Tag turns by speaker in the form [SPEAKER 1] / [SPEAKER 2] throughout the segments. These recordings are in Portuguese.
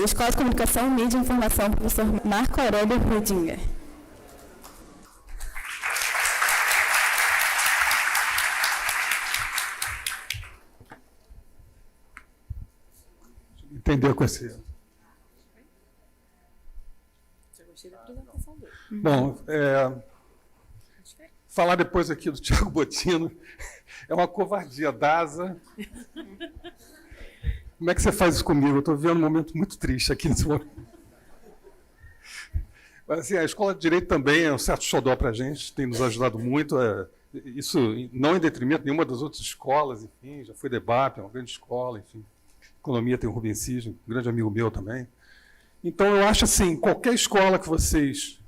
[SPEAKER 1] Escola de Comunicação, Mídia e Informação, professor Marco Aurélio Redinger.
[SPEAKER 2] Entender com esse... Bom, falar depois aqui do Tiago Bottino é uma covardia. DASA. Como é que você faz isso comigo? Eu estou vivendo um momento muito triste aqui nesse momento. Mas, assim, a Escola de Direito também é um certo xodó para a gente, tem nos ajudado muito. Isso não em detrimento de nenhuma das outras escolas, enfim, já foi DEBAP, é uma grande escola, enfim. Economia tem o Rubem Cisne, um grande amigo meu também. Então, eu acho assim, qualquer escola que vocês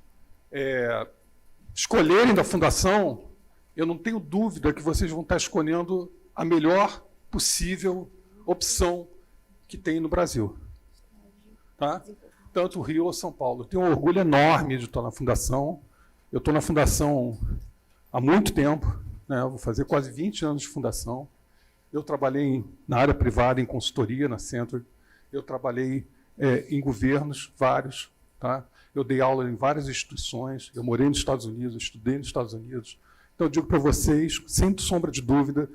[SPEAKER 2] escolherem da Fundação, eu não tenho dúvida que vocês vão estar escolhendo a melhor possível opção que tem no Brasil. Tá? Tanto Rio ou São Paulo. Eu tenho um orgulho enorme de estar na Fundação. Eu estou na Fundação há muito tempo, né? Eu vou fazer quase 20 anos de Fundação. Eu trabalhei na área privada, em consultoria, na Centro. Eu trabalhei em governos, vários. Tá? Eu dei aula em várias instituições. Eu morei nos Estados Unidos, estudei nos Estados Unidos. Então, eu digo para vocês, sem sombra de dúvida,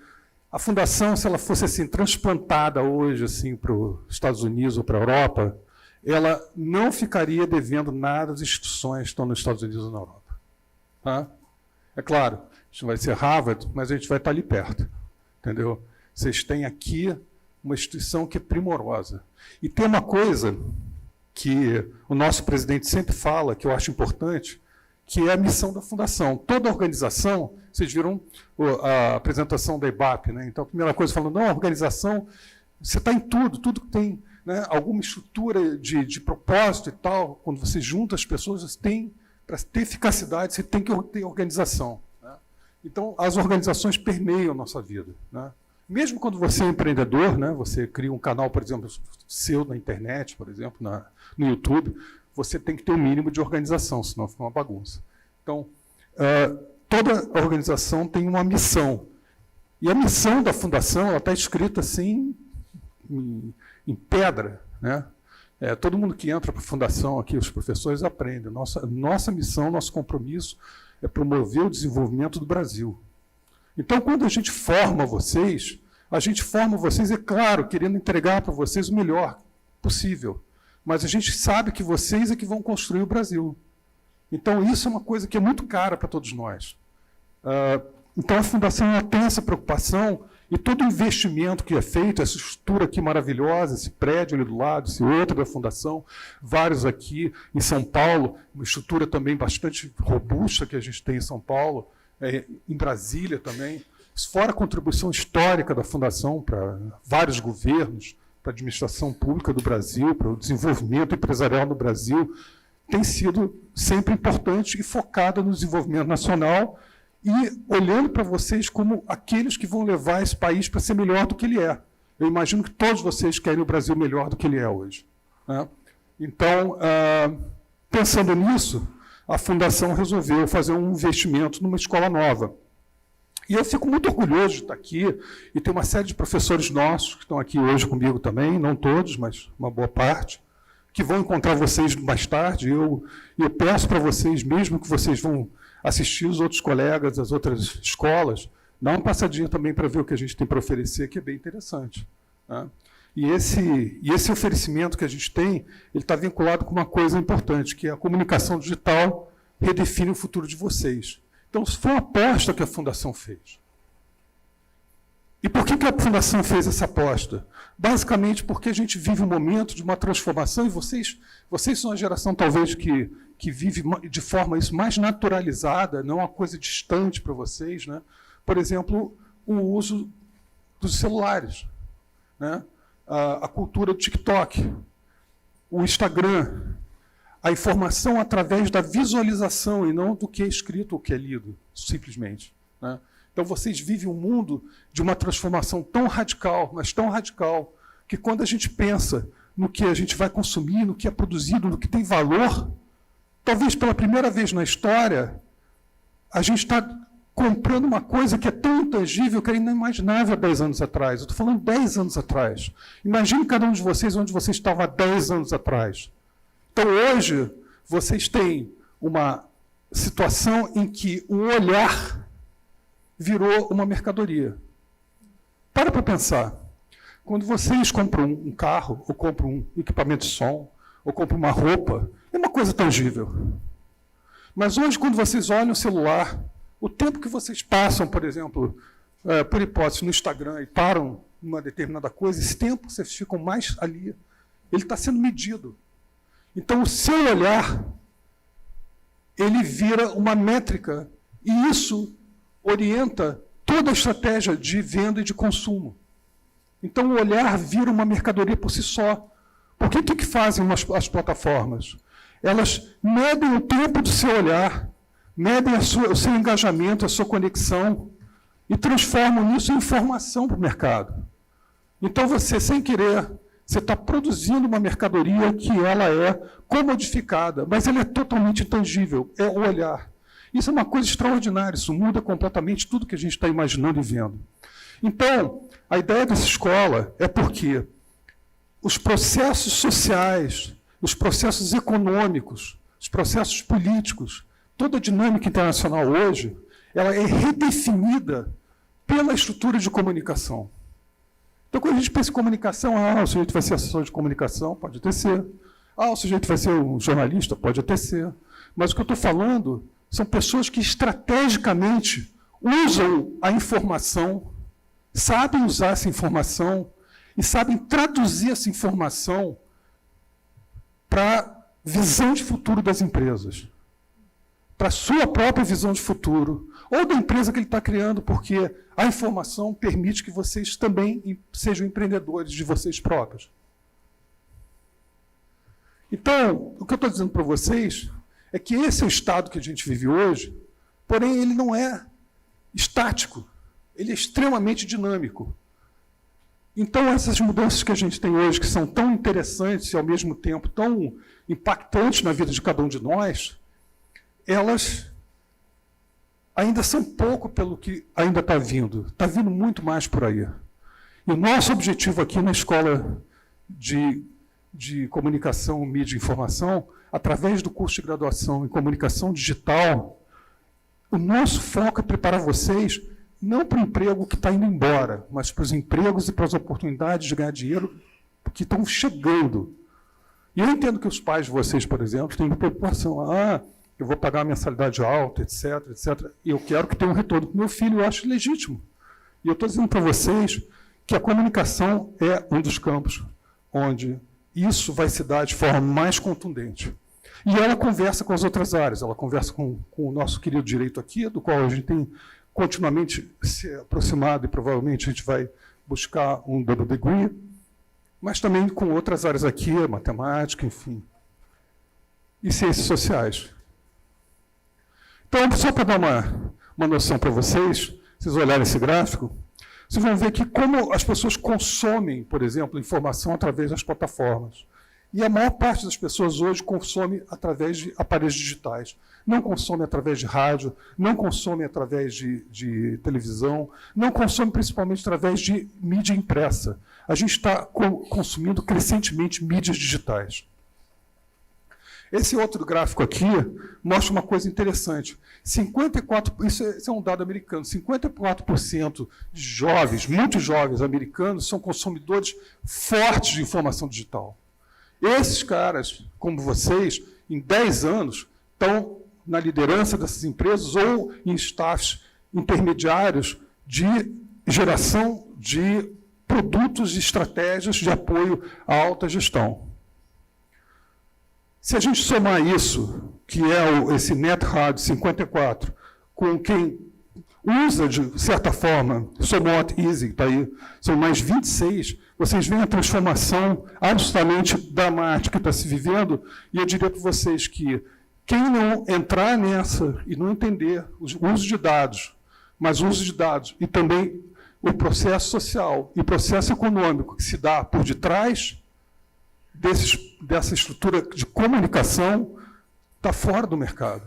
[SPEAKER 2] a Fundação, se ela fosse assim, transplantada hoje assim, para os Estados Unidos ou para a Europa, ela não ficaria devendo nada às instituições que estão nos Estados Unidos ou na Europa. Tá? É claro, a gente vai ser Harvard, mas a gente vai estar ali perto. Entendeu? Vocês têm aqui uma instituição que é primorosa. E tem uma coisa que o nosso presidente sempre fala, que eu acho importante, que é a missão da Fundação. Toda organização, vocês viram a apresentação da IBAP, né? Então, a primeira coisa, falando, não, a organização, você está em tudo que tem, né, alguma estrutura de propósito e tal, quando você junta as pessoas, você tem, para ter eficacidade, você tem que ter organização. Né? Então, as organizações permeiam a nossa vida. Né? Mesmo quando você é empreendedor, né, você cria um canal, por exemplo, seu na internet, por exemplo, no YouTube, você tem que ter um mínimo de organização, senão fica uma bagunça. Então, toda organização tem uma missão. E a missão da Fundação está escrita assim, em pedra. Né? Todo mundo que entra para a Fundação, aqui, os professores, aprendem. Nossa missão, nosso compromisso é promover o desenvolvimento do Brasil. Então, quando a gente forma vocês, é claro, querendo entregar para vocês o melhor possível. Mas a gente sabe que vocês é que vão construir o Brasil. Então, isso é uma coisa que é muito cara para todos nós. Então, a Fundação ela tem essa preocupação e todo o investimento que é feito, essa estrutura aqui maravilhosa, esse prédio ali do lado, esse outro da Fundação, vários aqui em São Paulo, uma estrutura também bastante robusta que a gente tem em São Paulo, em Brasília também, fora a contribuição histórica da Fundação para vários governos, para a administração pública do Brasil, para o desenvolvimento empresarial no Brasil, tem sido sempre importante e focada no desenvolvimento nacional e olhando para vocês como aqueles que vão levar esse país para ser melhor do que ele é. Eu imagino que todos vocês querem o Brasil melhor do que ele é hoje. Né? Então, pensando nisso, a Fundação resolveu fazer um investimento numa escola nova. E eu fico muito orgulhoso de estar aqui, e tem uma série de professores nossos que estão aqui hoje comigo também, não todos, mas uma boa parte, que vão encontrar vocês mais tarde. Eu peço para vocês, mesmo que vocês vão assistir os outros colegas das outras escolas, dá uma passadinha também para ver o que a gente tem para oferecer, que é bem interessante. Né? E esse oferecimento que a gente tem, ele está vinculado com uma coisa importante, que é a comunicação digital redefine o futuro de vocês. Então, isso foi uma aposta que a Fundação fez. E por que a Fundação fez essa aposta? Basicamente porque a gente vive um momento de uma transformação, e vocês são a geração, talvez, que vive de forma isso mais naturalizada, não uma coisa distante para vocês. Né? Por exemplo, o uso dos celulares, né? A cultura do TikTok, o Instagram, a informação através da visualização e não do que é escrito ou que é lido, simplesmente. Né? Então, vocês vivem um mundo de uma transformação tão radical, mas tão radical, que quando a gente pensa no que a gente vai consumir, no que é produzido, no que tem valor, talvez pela primeira vez na história, a gente está comprando uma coisa que é tão intangível que era inimaginável há 10 anos atrás. Eu estou falando 10 anos atrás. Imagine cada um de vocês onde você estava há 10 anos atrás. Então, hoje, vocês têm uma situação em que o olhar virou uma mercadoria. Para pensar. Quando vocês compram um carro, ou compram um equipamento de som, ou compram uma roupa, é uma coisa tangível. Mas hoje, quando vocês olham o celular, o tempo que vocês passam, por exemplo, por hipótese, no Instagram e param numa determinada coisa, esse tempo vocês ficam mais ali. Ele está sendo medido. Então, o seu olhar, ele vira uma métrica, e isso orienta toda a estratégia de venda e de consumo. Então, o olhar vira uma mercadoria por si só. Porque o que fazem as plataformas? Elas medem o tempo do seu olhar, medem o seu engajamento, a sua conexão, e transformam isso em informação para o mercado. Então, você, sem querer, você está produzindo uma mercadoria que ela é comodificada, mas ela é totalmente intangível, é o olhar. Isso é uma coisa extraordinária, isso muda completamente tudo que a gente está imaginando e vendo. Então, a ideia dessa escola é porque os processos sociais, os processos econômicos, os processos políticos, toda a dinâmica internacional hoje, ela é redefinida pela estrutura de comunicação. Então, quando a gente pensa em comunicação, o sujeito vai ser assessor de comunicação, pode até ser. O sujeito vai ser um jornalista, pode até ser. Mas o que eu estou falando são pessoas que estrategicamente usam a informação, sabem usar essa informação e sabem traduzir essa informação para a visão de futuro das empresas, para a sua própria visão de futuro, ou da empresa que ele está criando, porque a informação permite que vocês também sejam empreendedores de vocês próprios. Então, o que eu estou dizendo para vocês é que esse é o estado que a gente vive hoje, porém ele não é estático, ele é extremamente dinâmico. Então, essas mudanças que a gente tem hoje, que são tão interessantes e, ao mesmo tempo, tão impactantes na vida de cada um de nós, elas ainda são pouco pelo que ainda está vindo. Está vindo muito mais por aí. E o nosso objetivo aqui na Escola de Comunicação, Mídia e Informação, através do curso de graduação em Comunicação Digital, o nosso foco é preparar vocês não para o emprego que está indo embora, mas para os empregos e para as oportunidades de ganhar dinheiro que estão chegando. E eu entendo que os pais de vocês, por exemplo, têm uma preocupação. Eu vou pagar a mensalidade alta, etc, etc. E eu quero que tenha um retorno para o meu filho, eu acho legítimo. E eu estou dizendo para vocês que a comunicação é um dos campos onde isso vai se dar de forma mais contundente. E ela conversa com as outras áreas, ela conversa com o nosso querido direito aqui, do qual a gente tem continuamente se aproximado e provavelmente a gente vai buscar um double degree, mas também com outras áreas aqui, matemática, enfim, e ciências sociais. Então, só para dar uma noção para vocês olharem esse gráfico, vocês vão ver que como as pessoas consomem, por exemplo, informação através das plataformas. E a maior parte das pessoas hoje consome através de aparelhos digitais. Não consome através de rádio, não consome através de televisão, não consome principalmente através de mídia impressa. A gente está consumindo crescentemente mídias digitais. Esse outro gráfico aqui mostra uma coisa interessante. 54%, isso é um dado americano, 54% de jovens, muitos jovens americanos, são consumidores fortes de informação digital. Esses caras, como vocês, em 10 anos, estão na liderança dessas empresas ou em staffs intermediários de geração de produtos e estratégias de apoio à alta gestão. Se a gente somar isso, que é esse net hard 54, com quem usa, de certa forma, somewhat easy, está aí, são mais 26, vocês veem a transformação absolutamente dramática que está se vivendo, e eu diria para vocês que quem não entrar nessa e não entender o uso de dados, mas o uso de dados e também o processo social e o processo econômico que se dá por detrás dessa estrutura de comunicação, está fora do mercado.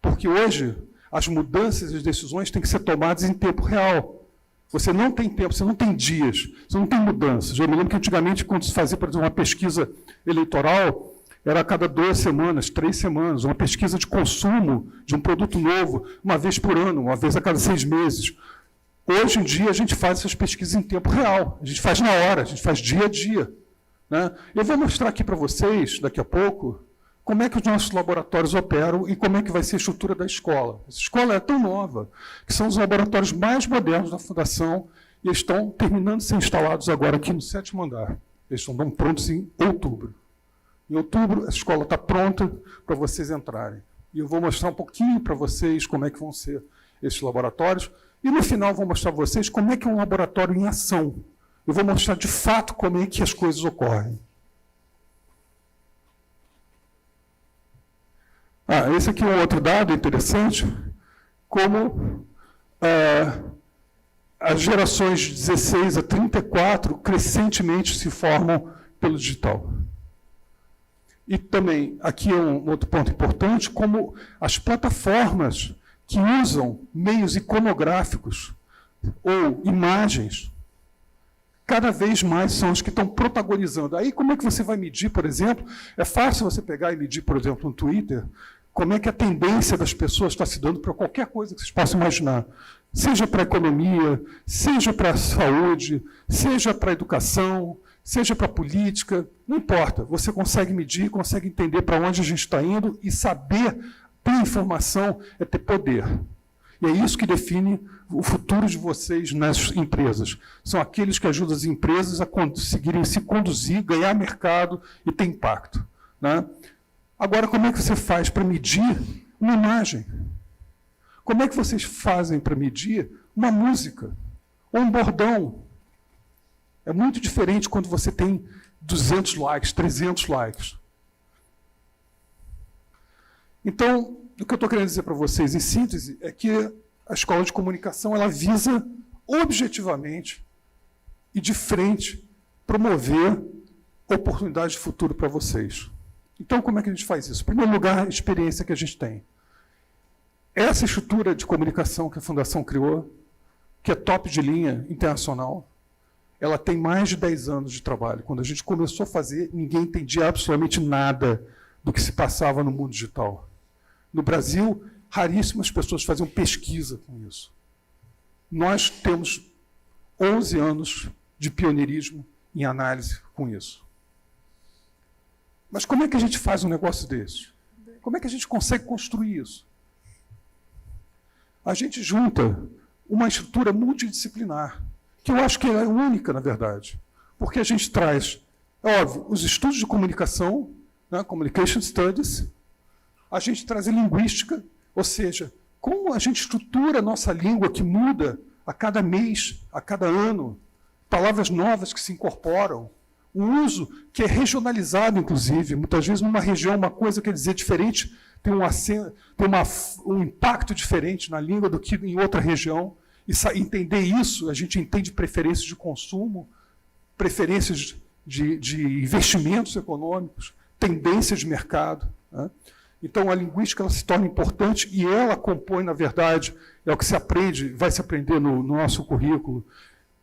[SPEAKER 2] Porque hoje as mudanças e as decisões têm que ser tomadas em tempo real. Você não tem tempo, você não tem dias, você não tem mudanças. Eu me lembro que antigamente, quando se fazia, por exemplo, uma pesquisa eleitoral, era a cada 2 semanas, 3 semanas, uma pesquisa de consumo de um produto novo, uma vez por ano, uma vez a cada 6 meses. Hoje em dia, a gente faz essas pesquisas em tempo real, a gente faz na hora, a gente faz dia a dia. Né? Eu vou mostrar aqui para vocês, daqui a pouco, como é que os nossos laboratórios operam e como é que vai ser a estrutura da escola. Essa escola é tão nova que são os laboratórios mais modernos da Fundação e eles estão terminando de ser instalados agora aqui no 7º andar. Eles estão prontos em outubro. Em outubro, a escola está pronta para vocês entrarem. E eu vou mostrar um pouquinho para vocês como é que vão ser esses laboratórios. E, no final, vou mostrar para vocês como é que é um laboratório em ação. Eu vou mostrar, de fato, como é que as coisas ocorrem. Esse aqui é um outro dado interessante, como as gerações de 16 a 34 crescentemente se formam pelo digital. E também, aqui é um outro ponto importante, como as plataformas que usam meios iconográficos ou imagens, cada vez mais são as que estão protagonizando. Aí, como é que você vai medir, por exemplo? É fácil você pegar e medir, por exemplo, no Twitter, como é que a tendência das pessoas está se dando para qualquer coisa que vocês possam imaginar. Seja para a economia, seja para a saúde, seja para a educação, seja para a política, não importa. Você consegue medir, consegue entender para onde a gente está indo e saber ter informação é ter poder. E é isso que define o futuro de vocês nas empresas. São aqueles que ajudam as empresas a conseguirem se conduzir, ganhar mercado e ter impacto. Né? Agora, como é que você faz para medir uma imagem? Como é que vocês fazem para medir uma música? Ou um bordão? É muito diferente quando você tem 200 likes, 300 likes. Então, o que eu estou querendo dizer para vocês, em síntese, é que a escola de comunicação ela visa objetivamente e de frente promover oportunidades de futuro para vocês. Então, como é que a gente faz isso? Em primeiro lugar, a experiência que a gente tem. Essa estrutura de comunicação que a Fundação criou, que é top de linha internacional, ela tem mais de 10 anos de trabalho. Quando a gente começou a fazer, ninguém entendia absolutamente nada do que se passava no mundo digital. No Brasil, raríssimas pessoas faziam pesquisa com isso. Nós temos 11 anos de pioneirismo em análise com isso. Mas como é que a gente faz um negócio desse? Como é que a gente consegue construir isso? A gente junta uma estrutura multidisciplinar, que eu acho que é única, na verdade, porque a gente traz, é óbvio, os estudos de comunicação, né, Communication Studies, a gente traz a linguística, ou seja, como a gente estrutura a nossa língua que muda a cada mês, a cada ano, palavras novas que se incorporam, o uso que é regionalizado, inclusive, muitas vezes numa região uma coisa quer dizer diferente, tem um impacto diferente na língua do que em outra região. E entender isso, a gente entende preferências de consumo, preferências de investimentos econômicos, tendências de mercado. Né? Então, a linguística ela se torna importante e ela compõe, na verdade, é o que se aprende, vai se aprender no nosso currículo,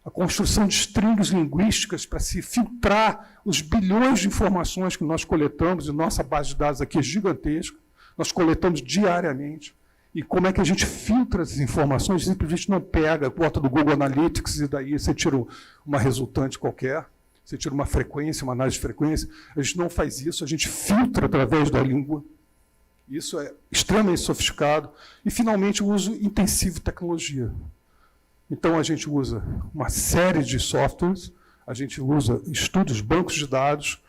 [SPEAKER 2] a construção de strings linguísticas para se filtrar os bilhões de informações que nós coletamos, e nossa base de dados aqui é gigantesca, nós coletamos diariamente. E como é que a gente filtra essas informações? Simplesmente não pega, bota no Google Analytics e daí você tira uma resultante qualquer, você tira uma frequência, uma análise de frequência. A gente não faz isso, a gente filtra através da língua. Isso é extremamente sofisticado. E, finalmente, o uso intensivo de tecnologia. Então, a gente usa uma série de softwares, a gente usa estudos, bancos de dados,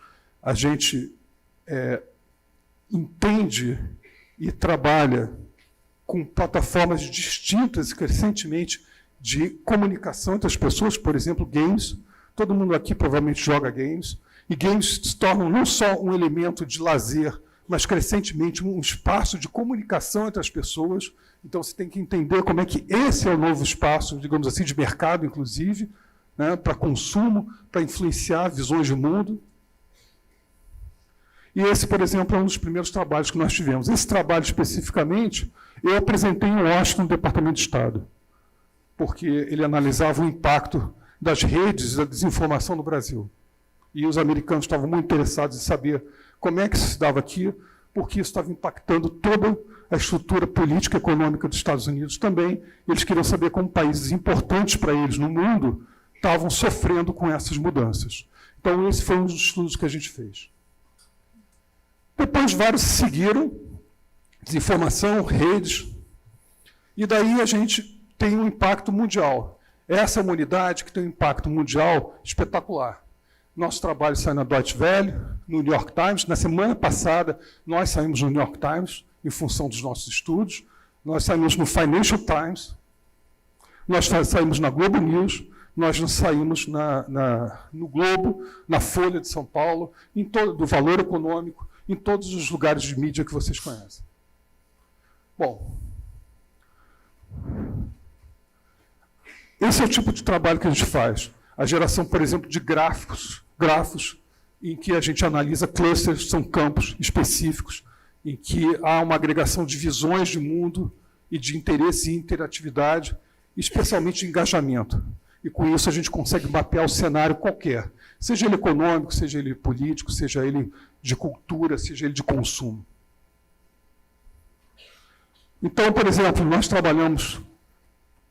[SPEAKER 2] a gente entende e trabalha com plataformas distintas e crescentemente de comunicação entre as pessoas, por exemplo, games. Todo mundo aqui provavelmente joga games, e games se tornam não só um elemento de lazer, mas crescentemente um espaço de comunicação entre as pessoas. Então você tem que entender como é que esse é o novo espaço, digamos assim, de mercado, inclusive, né, para consumo, para influenciar visões de mundo. E esse, por exemplo, é um dos primeiros trabalhos que nós tivemos. Esse trabalho, especificamente, eu apresentei em Washington, no Departamento de Estado, porque ele analisava o impacto das redes da desinformação no Brasil. E os americanos estavam muito interessados em saber como é que isso se dava aqui, porque isso estava impactando toda a estrutura política e econômica dos Estados Unidos também. Eles queriam saber como países importantes para eles no mundo estavam sofrendo com essas mudanças. Então, esse foi um dos estudos que a gente fez. Depois, vários seguiram, desinformação, redes, e daí a gente tem um impacto mundial. Essa é uma unidade que tem um impacto mundial espetacular. Nosso trabalho sai na Deutsche Welle, no New York Times. Na semana passada, nós saímos no New York Times, em função dos nossos estudos. Nós saímos no Financial Times, nós saímos na Globo News, nós saímos no Globo, na Folha de São Paulo, do Valor Econômico, em todos os lugares de mídia que vocês conhecem. Bom, esse é o tipo de trabalho que a gente faz. A geração, por exemplo, de grafos em que a gente analisa clusters, são campos específicos, em que há uma agregação de visões de mundo e de interesse e interatividade, especialmente de engajamento. E com isso a gente consegue mapear o cenário qualquer, seja ele econômico, seja ele político, seja ele de cultura, seja ele de consumo. Então, por exemplo, nós trabalhamos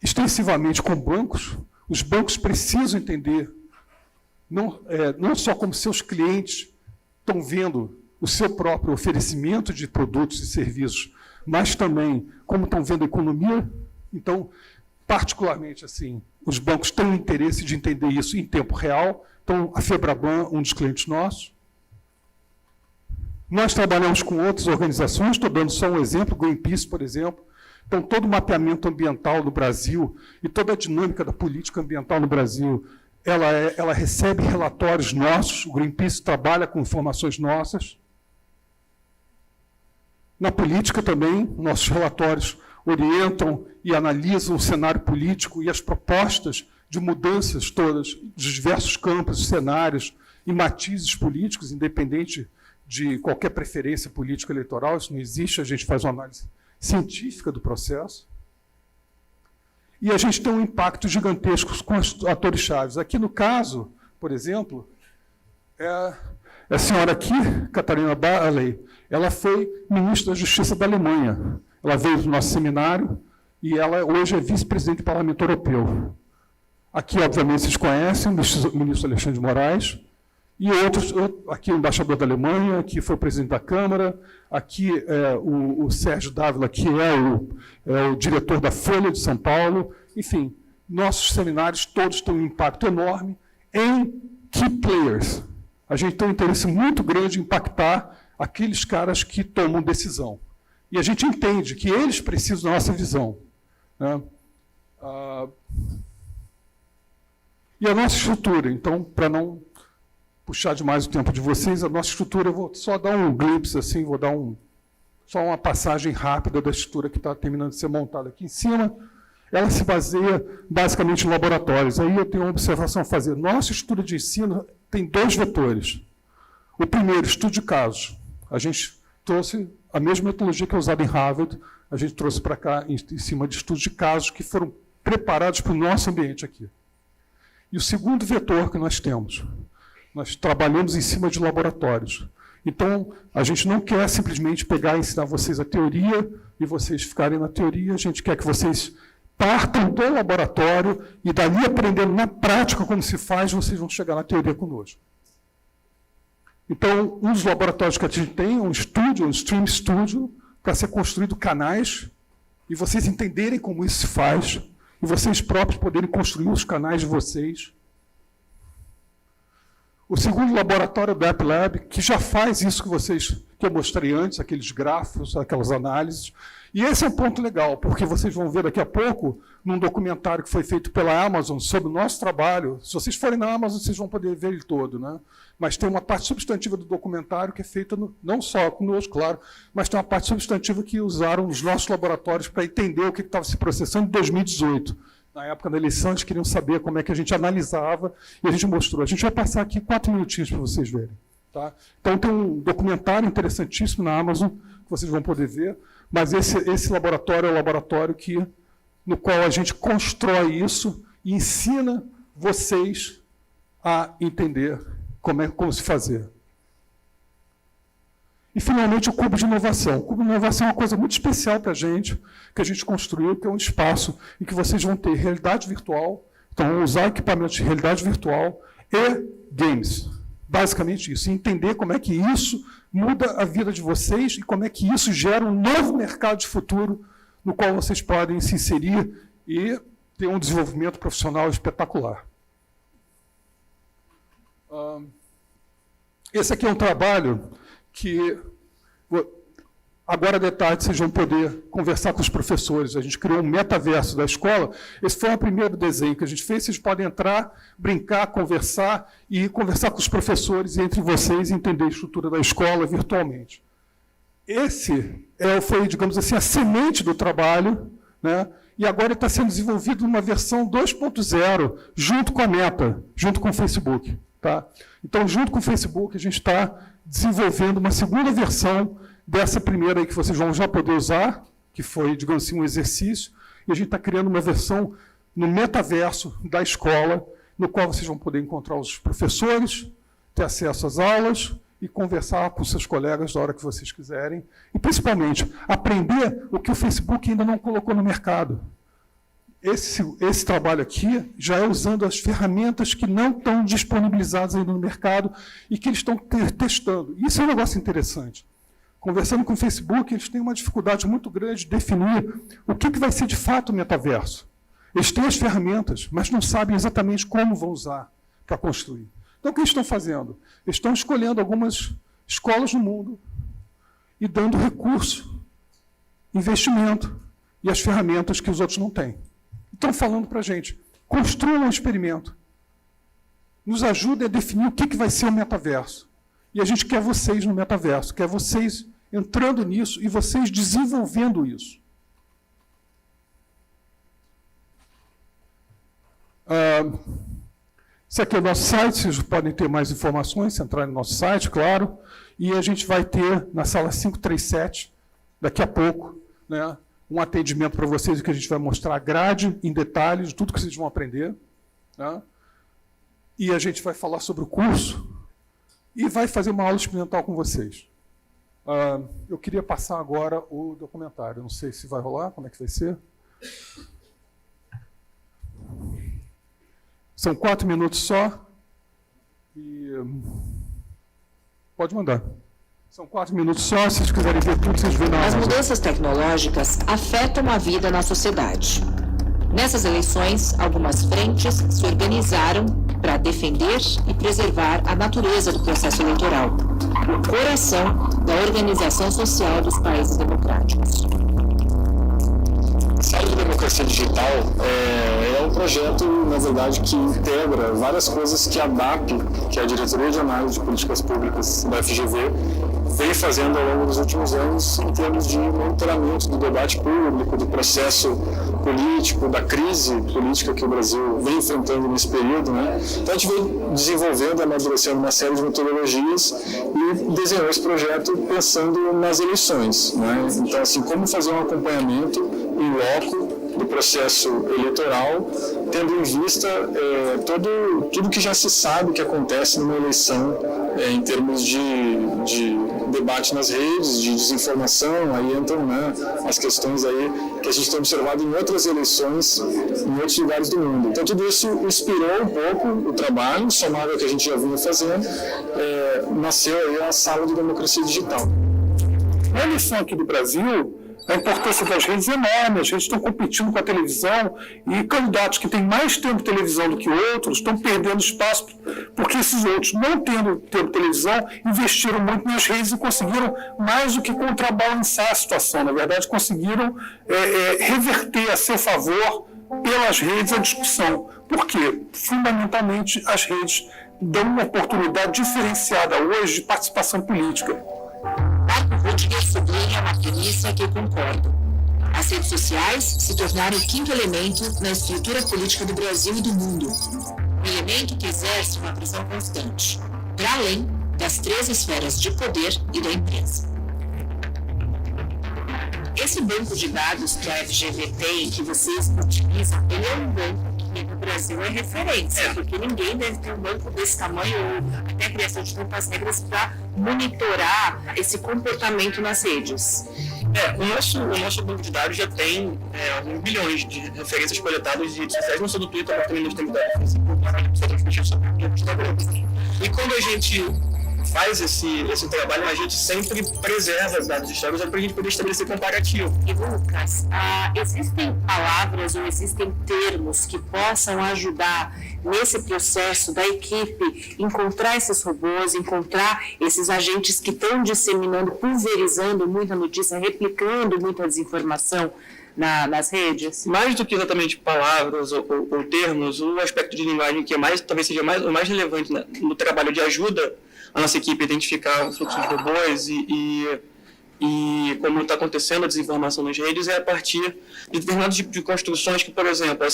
[SPEAKER 2] extensivamente com bancos. Os bancos precisam entender, não só como seus clientes estão vendo o seu próprio oferecimento de produtos e serviços, mas também como estão vendo a economia. Então, particularmente, assim, os bancos têm interesse de entender isso em tempo real. Então, a Febraban, um dos clientes nossos. Nós trabalhamos com outras organizações, estou dando só um exemplo, Greenpeace, por exemplo. Então, todo o mapeamento ambiental no Brasil e toda a dinâmica da política ambiental no Brasil, ela recebe relatórios nossos, o Greenpeace trabalha com informações nossas. Na política também, nossos relatórios orientam e analisam o cenário político e as propostas de mudanças todas, dos diversos campos, cenários e matizes políticos, independente de qualquer preferência política eleitoral. Isso não existe, a gente faz uma análise científica do processo. E a gente tem um impacto gigantesco com os atores chaves. Aqui no caso, por exemplo, a senhora aqui, Catarina Barley, ela foi ministra da Justiça da Alemanha. Ela veio do nosso seminário e ela hoje é vice-presidente do Parlamento Europeu. Aqui, obviamente, vocês conhecem o ministro Alexandre de Moraes, e outros, aqui o embaixador da Alemanha, aqui foi o presidente da Câmara, aqui o Sérgio Dávila, que é o diretor da Folha de São Paulo. Enfim, nossos seminários todos têm um impacto enorme em key players. A gente tem um interesse muito grande em impactar aqueles caras que tomam decisão. E a gente entende que eles precisam da nossa visão, né? E a nossa estrutura, então, para não puxar demais o tempo de vocês, a nossa estrutura, eu vou só dar um glimpse, assim, vou dar só uma passagem rápida da estrutura que está terminando de ser montada aqui em cima. Ela se baseia basicamente em laboratórios. Aí eu tenho uma observação a fazer. Nossa estrutura de ensino tem 2 vetores. O primeiro, estudo de casos. A gente trouxe a mesma metodologia que é usada em Harvard, a gente trouxe para cá em cima de estudos de casos que foram preparados para o nosso ambiente aqui. E o segundo vetor que nós temos, nós trabalhamos em cima de laboratórios. Então, a gente não quer simplesmente pegar e ensinar vocês a teoria e vocês ficarem na teoria, a gente quer que vocês partam do laboratório e dali aprendendo na prática como se faz, vocês vão chegar na teoria conosco. Então, um dos laboratórios que a gente tem é um estúdio, um Stream Studio, para ser construído canais e vocês entenderem como isso se faz e vocês próprios poderem construir os canais de vocês. O segundo laboratório é o App Lab, que já faz isso que eu mostrei antes, aqueles gráficos, aquelas análises. E esse é um ponto legal, porque vocês vão ver daqui a pouco, num documentário que foi feito pela Amazon sobre o nosso trabalho. Se vocês forem na Amazon, vocês vão poder ver ele todo, né? Mas tem uma parte substantiva do documentário que é feita não só conosco, claro, mas tem uma parte substantiva que usaram os nossos laboratórios para entender o que estava se processando em 2018. Na época da eleição, eles queriam saber como é que a gente analisava, e a gente mostrou. A gente vai passar aqui 4 minutinhos para vocês verem. Tá? Então, tem um documentário interessantíssimo na Amazon, que vocês vão poder ver, mas esse laboratório é o laboratório no qual a gente constrói isso e ensina vocês a entender como se fazer. E, finalmente, o Cubo de Inovação. O Cubo de Inovação é uma coisa muito especial para a gente construiu, que é um espaço em que vocês vão ter realidade virtual, então vão usar equipamentos de realidade virtual e games. Basicamente isso. E entender como é que isso muda a vida de vocês e como é que isso gera um novo mercado de futuro no qual vocês podem se inserir e ter um desenvolvimento profissional espetacular. Esse aqui é um trabalho que, agora de tarde, vocês vão poder conversar com os professores. A gente criou um metaverso da escola. Esse foi o primeiro desenho que a gente fez. Vocês podem entrar, brincar, conversar e conversar com os professores e entre vocês e entender a estrutura da escola virtualmente. Esse foi, digamos assim, a semente do trabalho, né? E agora está sendo desenvolvido numa versão 2.0, junto com a Meta, junto com o Facebook. Tá? Então, junto com o Facebook, a gente está desenvolvendo uma segunda versão dessa primeira aí que vocês vão já poder usar, que foi, digamos assim, um exercício, e a gente está criando uma versão no metaverso da escola, no qual vocês vão poder encontrar os professores, ter acesso às aulas e conversar com seus colegas da hora que vocês quiserem, e, principalmente, aprender o que o Facebook ainda não colocou no mercado. Esse trabalho aqui já é usando as ferramentas que não estão disponibilizadas ainda no mercado e que eles estão testando. Isso é um negócio interessante. Conversando com o Facebook, eles têm uma dificuldade muito grande de definir o que vai ser de fato o metaverso. Eles têm as ferramentas, mas não sabem exatamente como vão usar para construir. Então, o que eles estão fazendo? Eles estão escolhendo algumas escolas no mundo e dando recurso, investimento e as ferramentas que os outros não têm. Estão falando para a gente, construam um experimento, nos ajudem a definir o que vai ser o metaverso. E a gente quer vocês no metaverso, quer vocês entrando nisso e vocês desenvolvendo isso. Esse aqui é o nosso site, vocês podem ter mais informações, se entrarem no nosso site, claro. E a gente vai ter na sala 537, daqui a pouco, né, um atendimento para vocês, que a gente vai mostrar a grade em detalhes, tudo que vocês vão aprender. Né? E a gente vai falar sobre o curso e vai fazer uma aula experimental com vocês. Eu queria passar agora o documentário. Não sei se vai rolar, como é que vai ser. São 4 minutos só. E pode mandar. São 4 minutos só, se vocês quiserem ver tudo, vocês veem na Amazon.
[SPEAKER 3] As mudanças tecnológicas afetam a vida na sociedade. Nessas eleições, algumas frentes se organizaram para defender e preservar a natureza do processo eleitoral, o coração da organização social dos países democráticos.
[SPEAKER 4] Série de Democracia Digital é um projeto, na verdade, que integra várias coisas que a DAP, que é a Diretoria de Análise de Políticas Públicas da FGV, vem fazendo ao longo dos últimos anos em termos de monitoramento do debate público, do processo político, da crise política que o Brasil vem enfrentando nesse período. Né? Então a gente vem desenvolvendo, amadurecendo uma série de metodologias e desenhou esse projeto pensando nas eleições. Né? Então, assim, como fazer um acompanhamento em loco do processo eleitoral, tendo em vista tudo que já se sabe que acontece numa eleição em termos de debate nas redes, de desinformação, aí entram, né, as questões aí que a gente tem observado em outras eleições em outros lugares do mundo. Então tudo isso inspirou um pouco o trabalho, somado ao que a gente já vinha fazendo, nasceu aí a Sala de Democracia Digital.
[SPEAKER 2] Na eleição aqui do Brasil, a importância das redes é enorme, as redes estão competindo com a televisão e candidatos que têm mais tempo de televisão do que outros estão perdendo espaço porque esses outros, não tendo tempo de televisão, investiram muito nas redes e conseguiram mais do que contrabalançar a situação. Na verdade, conseguiram reverter a seu favor pelas redes a discussão. Por quê? Fundamentalmente, as redes dão uma oportunidade diferenciada hoje de participação política.
[SPEAKER 3] Marco Rudiger sublinha uma premissa que eu concordo. As redes sociais se tornaram o quinto elemento na estrutura política do Brasil e do mundo. Um elemento que exerce uma pressão constante, para além das 3 esferas de poder e da empresa. Esse banco de dados que a FGV tem, que vocês utilizam, ele é um banco que no Brasil é referência, porque ninguém deve ter um banco desse tamanho ou até a criação de tantas regras para monitorar esse comportamento nas redes.
[SPEAKER 5] O nosso banco de dados já tem alguns bilhões de referências coletadas de redes sociais, não só do Twitter, mas também nós temos da Facebook, para transmitir sobre o Instagram. E quando a gente faz esse trabalho, a gente sempre preserva os dados históricos para a gente poder estabelecer comparativo.
[SPEAKER 3] E Lucas, existem palavras ou existem termos que possam ajudar nesse processo da equipe encontrar esses robôs, encontrar esses agentes que estão disseminando, pulverizando muita notícia, replicando muita desinformação nas redes?
[SPEAKER 5] Mais do que exatamente palavras ou termos, o aspecto de linguagem que talvez seja o mais relevante no trabalho de ajuda a nossa equipe a identificar o fluxo de robôs e como está acontecendo a desinformação nas redes é a partir de determinados tipos de construções que, por exemplo,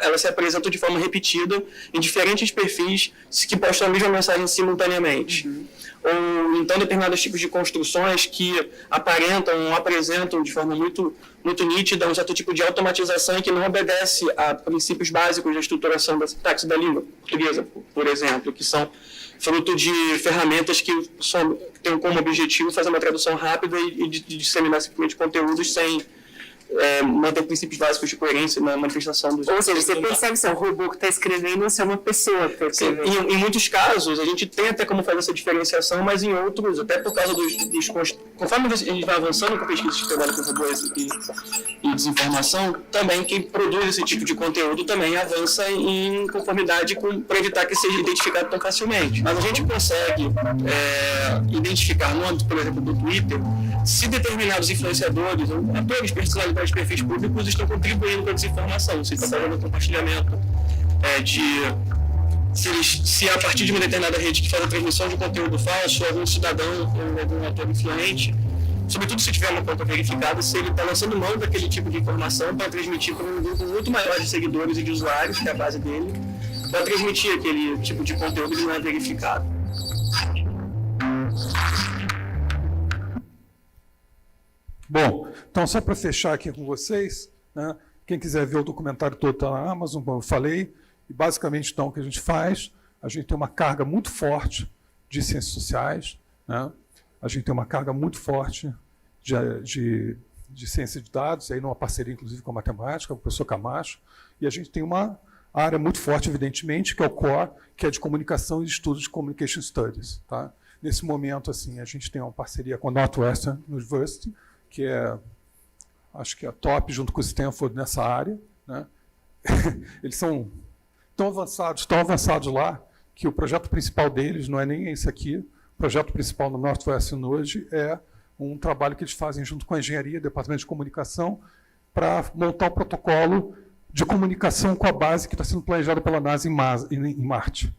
[SPEAKER 5] elas se apresentam de forma repetida em diferentes perfis que postam a mesma mensagem simultaneamente. Ou então determinados tipos de construções que apresentam de forma muito nítida um certo tipo de automatização que não obedece a princípios básicos da estruturação da sintaxe da língua portuguesa, por exemplo, que são fruto de ferramentas que têm como objetivo fazer uma tradução rápida e disseminar simplesmente conteúdos sem manter princípios básicos de coerência na manifestação dos...
[SPEAKER 3] Ou seja, você percebe se é um robô que está escrevendo ou se é uma pessoa que está escrevendo.
[SPEAKER 5] Em muitos casos, a gente tem até como fazer essa diferenciação, mas em outros, até por causa conforme a gente vai avançando com pesquisas que trabalham com robôs e desinformação, também quem produz esse tipo de conteúdo também avança em conformidade para evitar que seja identificado tão facilmente. Mas a gente consegue identificar no âmbito, por exemplo, do Twitter, se determinados influenciadores ou atores, personalidades, perfis públicos estão contribuindo com a desinformação, se está fazendo compartilhamento se a partir de uma determinada rede que faz a transmissão de conteúdo falso, algum cidadão ou algum ator influente, sobretudo se tiver uma conta verificada, se ele está lançando mão daquele tipo de informação para transmitir para um grupo muito maior de seguidores e de usuários, que é a base dele, para transmitir aquele tipo de conteúdo que não é verificado.
[SPEAKER 2] Bom, então só para fechar aqui com vocês, né, quem quiser ver o documentário todo está na Amazon, como eu falei, e basicamente então o que a gente faz, a gente tem uma carga muito forte de ciências sociais, né, a gente tem uma carga muito forte de ciência de dados, aí numa parceria inclusive com a matemática, com o professor Camacho, e a gente tem uma área muito forte, evidentemente, que é o core, que é de comunicação e estudos de Communication Studies. Tá? Nesse momento, assim, a gente tem uma parceria com a Northwestern University, que é, acho que é top, junto com o Stanford nessa área. Né? Eles são tão avançados lá, que o projeto principal deles não é nem esse aqui. O projeto principal no Northwestern hoje é um trabalho que eles fazem junto com a engenharia, departamento de comunicação, para montar o protocolo de comunicação com a base que está sendo planejada pela NASA em Marte.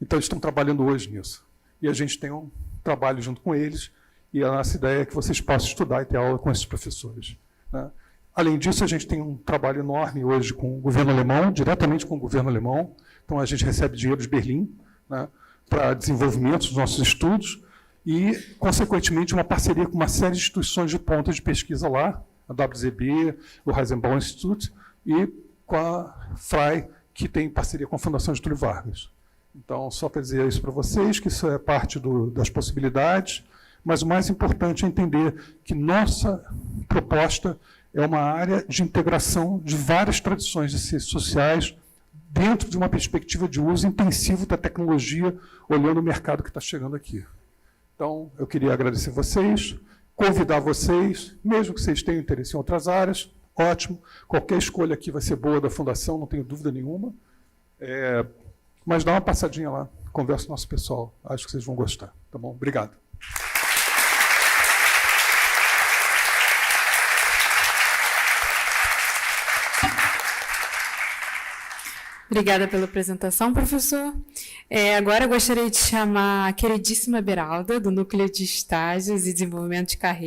[SPEAKER 2] Então, eles estão trabalhando hoje nisso. E a gente tem um trabalho junto com eles, e a nossa ideia é que vocês possam estudar e ter aula com esses professores. Né? Além disso, a gente tem um trabalho enorme hoje com o governo alemão, diretamente com o governo alemão. Então, a gente recebe dinheiro de Berlim, né, para desenvolvimento dos nossos estudos e, consequentemente, uma parceria com uma série de instituições de ponta de pesquisa lá, a WZB, o Heisenberg Institute, e com a FRY, que tem parceria com a Fundação Getúlio Vargas. Então, só para dizer isso para vocês, que isso é parte das possibilidades, mas o mais importante é entender que nossa proposta é uma área de integração de várias tradições de ciências sociais dentro de uma perspectiva de uso intensivo da tecnologia, olhando o mercado que está chegando aqui. Então, eu queria agradecer vocês, convidar vocês, mesmo que vocês tenham interesse em outras áreas, ótimo, qualquer escolha aqui vai ser boa da Fundação, não tenho dúvida nenhuma, mas dá uma passadinha lá, conversa com o nosso pessoal, acho que vocês vão gostar. Tá bom? Obrigado.
[SPEAKER 1] Obrigada pela apresentação, professor. Agora eu gostaria de chamar a queridíssima Beralda, do Núcleo de Estágios e Desenvolvimento de Carreira.